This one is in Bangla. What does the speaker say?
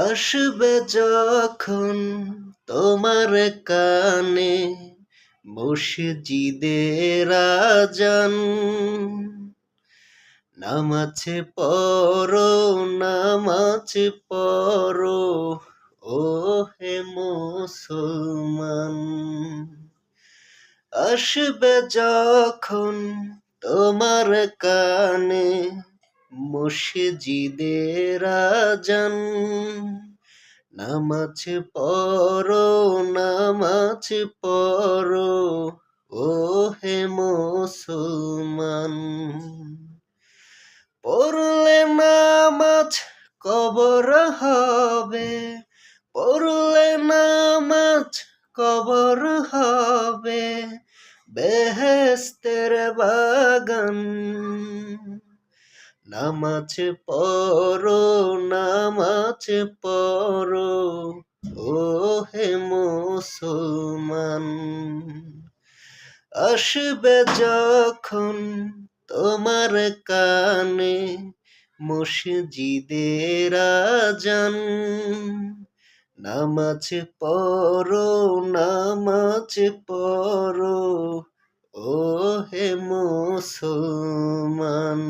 আসবে যখন তোমার কানে মসজিদের আজান, নামাজ পড়ো, নামাজ পড়ো, ও হে মুসলমান। আসবে যখন তোমার কানে মসজিদের আজান, নামাজ পড়ো, নামাজ পড়ো, ও হে মুসলমান। পড়লে নামাজ কবর হবে, পড়লে নামাজ কবর হবে, বেহেশতের বাগান। নামাজ পড়ো, নামাজ পড়ো, ও হে মুসলমান। আসবে যখন তোমার কানে মসজিদের আজান, নামাজ পড়ো, নামাজ পড়ো, ও হে মুসলমান।